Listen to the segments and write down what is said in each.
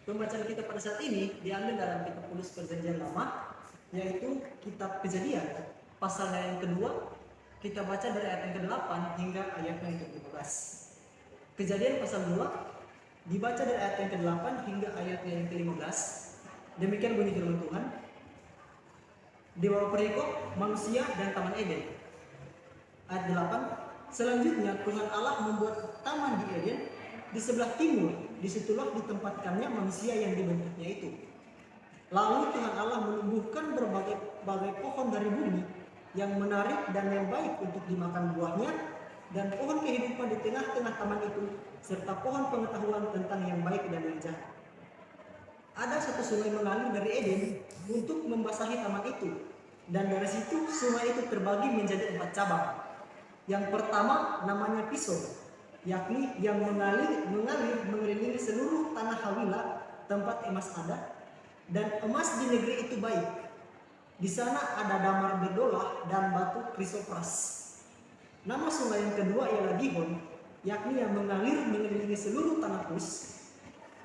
Pembacaan kita pada saat ini diambil dalam kitab Kudus Perjanjian Lama, yaitu kitab Kejadian pasalnya yang kedua. Kita baca dari ayat yang ke-8 hingga ayat yang ke-15. Kejadian pasal 2 dibaca dari ayat yang ke-8 hingga ayat yang ke-15. Demikian bunyi firman Tuhan. Di bawah perikop manusia dan Taman Eden. Ayat 8. Selanjutnya Tuhan Allah membuat taman di Eden di sebelah timur. Disitulah ditempatkannya manusia yang dibentuknya itu. Lalu Tuhan Allah menumbuhkan berbagai pohon dari bumi yang menarik dan yang baik untuk dimakan buahnya, dan pohon kehidupan di tengah-tengah taman itu, serta pohon pengetahuan tentang yang baik dan yang jahat. Ada satu sungai mengalir dari Eden untuk membasahi taman itu, dan dari situ sungai itu terbagi menjadi 4 cabang. Yang pertama namanya Pison, yakni yang mengalir mengelilingi seluruh tanah Hawila, tempat emas ada, dan emas di negeri itu baik. Di sana ada damar berdolah dan batu krisopras. Nama sungai yang kedua ialah Gihon, yakni yang mengalir mengelilingi seluruh tanah Kus.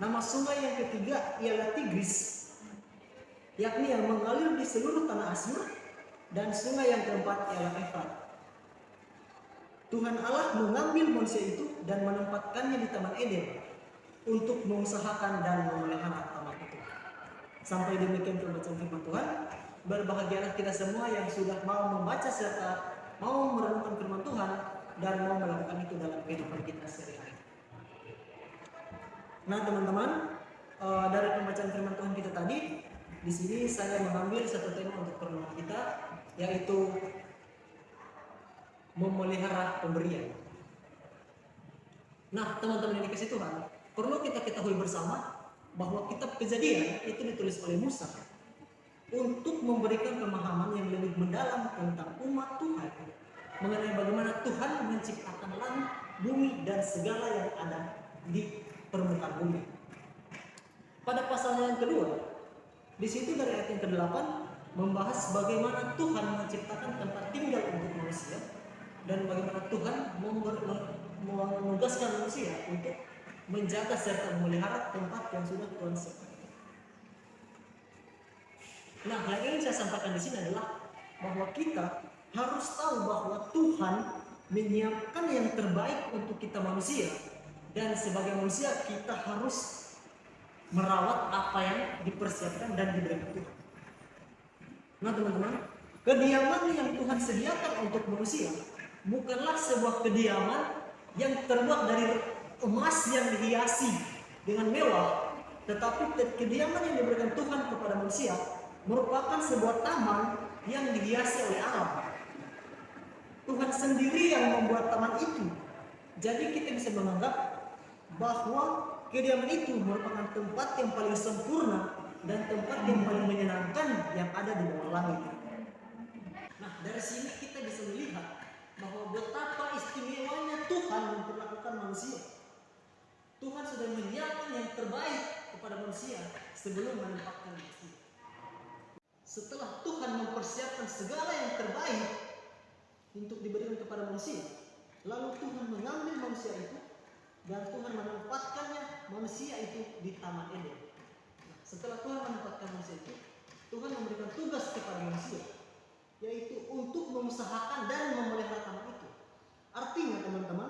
Nama sungai yang ketiga ialah Tigris, yakni yang mengalir di seluruh tanah Asmur. Dan sungai yang keempat ialah Efrat. Tuhan Allah mengambil manusia itu dan menempatkannya di Taman Eden untuk mengusahakan dan memelihara taman itu. Sampai demikian pembacaan firman Tuhan. Berbahagialah kita semua yang sudah mau membaca serta mau merenungkan firman Tuhan dan mau melakukan itu dalam kehidupan kita sehari-hari. Nah teman-teman, dari pembacaan firman Tuhan kita tadi, di sini saya mengambil satu tema untuk perenungan kita, yaitu memelihara pemberian. Nah teman-teman yang dikasih Tuhan, perlu kita ketahui bersama bahwa kitab Kejadian itu ditulis oleh Musa untuk memberikan pemahaman yang lebih mendalam tentang umat Tuhan mengenai bagaimana Tuhan menciptakan langit, bumi, dan segala yang ada di permukaan bumi. Pada pasalnya yang kedua, di situ dari ayat yang ke-8 membahas bagaimana Tuhan menciptakan tempat tinggal untuk manusia dan bagaimana Tuhan menugaskan manusia untuk menjaga serta memelihara tempat yang sudah Tuhan siapkan. Nah, yang ingin saya sampaikan di sini adalah bahwa kita harus tahu bahwa Tuhan menyiapkan yang terbaik untuk kita manusia, dan sebagai manusia kita harus merawat apa yang dipersiapkan dan diberikan Tuhan. Nah teman-teman, kediaman yang Tuhan sediakan untuk manusia bukanlah sebuah kediaman yang terbuat dari emas yang dihiasi dengan mewah, tetapi kediaman yang diberikan Tuhan kepada manusia merupakan sebuah taman yang dihiasi oleh alam. Tuhan sendiri yang membuat taman itu. Jadi kita bisa menganggap bahwa kediaman itu merupakan tempat yang paling sempurna dan tempat yang paling menyenangkan yang ada di bawah langit. Nah, dari sini kita bisa melihat bahwa betapa istimewanya Tuhan memperlakukan manusia. Tuhan sudah menyiapkan yang terbaik kepada manusia sebelum menempatkan manusia. Setelah Tuhan mempersiapkan segala yang terbaik untuk diberikan kepada manusia, lalu Tuhan mengambil manusia itu dan Tuhan menempatkannya manusia itu di Taman Eden. Setelah Tuhan menempatkan manusia itu, Tuhan memberikan tugas kepada manusia, yaitu untuk mengusahakan dan memelihara taman itu. Artinya teman-teman,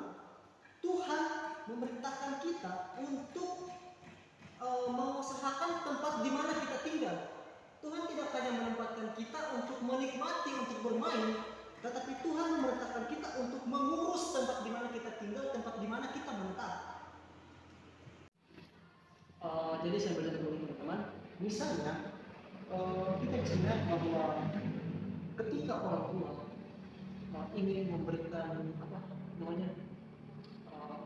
Tuhan memerintahkan kita untuk mengusahakan tempat di mana kita tinggal. Tuhan tidak hanya menempatkan kita untuk menikmati, untuk bermain, tetapi Tuhan memerintahkan kita untuk mengurus tempat di mana kita tinggal, tempat di mana kita menetap. Jadi saya belajar dulu teman-teman. Misalnya kita bisa lihat bahwa ketika orang tua ingin memberikan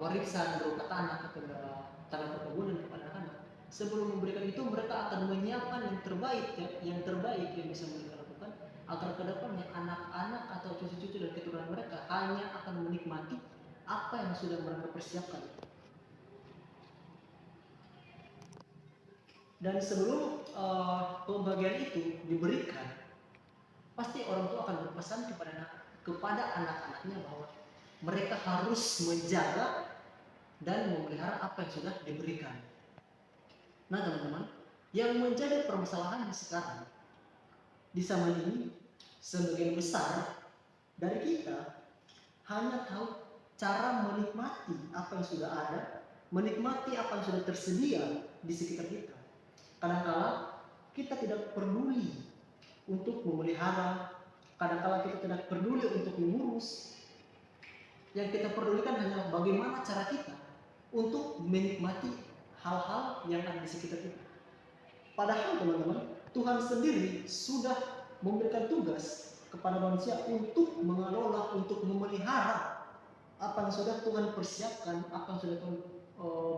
warisan berupa tanah kepada tanah perkebunan kepada anak, sebelum memberikan itu mereka akan menyiapkan yang terbaik yang bisa mereka lakukan agar kedepannya anak-anak atau cucu-cucu dan keturunan mereka hanya akan menikmati apa yang sudah mereka persiapkan. Dan sebelum pembagian itu diberikan, pasti orang tua akan berpesan kepada anak-anaknya bahwa mereka harus menjaga dan memelihara apa yang sudah diberikan. Nah teman-teman, yang menjadi permasalahan sekarang di zaman ini, sebagian besar dari kita hanya tahu cara menikmati apa yang sudah ada, menikmati apa yang sudah tersedia di sekitar kita. Kadang-kala kita tidak peduli untuk memelihara, kadang-kala kita tidak peduli untuk mengurus. Yang kita pedulikan hanya bagaimana cara kita untuk menikmati hal-hal yang ada di sekitar kita. Padahal teman-teman, Tuhan sendiri sudah memberikan tugas kepada manusia untuk mengelola, untuk memelihara apa yang sudah Tuhan persiapkan, apa yang sudah Tuhan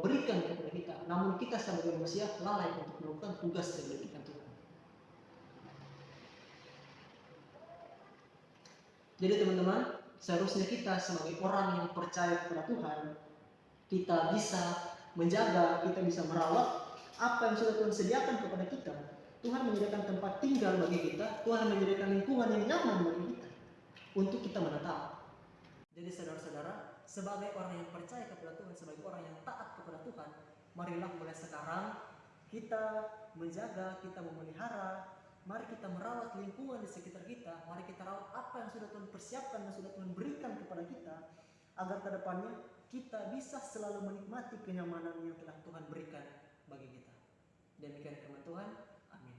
berikan kepada kita. Namun kita sebagai manusia lalai untuk melakukan tugas yang diberikan Tuhan. Jadi teman-teman, seharusnya kita sebagai orang yang percaya kepada Tuhan, kita bisa menjaga, kita bisa merawat apa yang sudah Tuhan sediakan kepada kita. Tuhan menyediakan tempat tinggal bagi kita, Tuhan menyediakan lingkungan yang nyaman bagi kita untuk kita menetap. Jadi saudara-saudara, sebagai orang yang percaya kepada Tuhan, sebagai orang yang taat kepada Tuhan, marilah mulai sekarang kita menjaga, kita memelihara, mari kita merawat lingkungan di sekitar kita, mari kita rawat apa yang sudah Tuhan persiapkan dan sudah Tuhan berikan kepada kita, agar ke depannya kita bisa selalu menikmati kenyamanan yang telah Tuhan berikan bagi kita. Demikian firman Tuhan. Amin.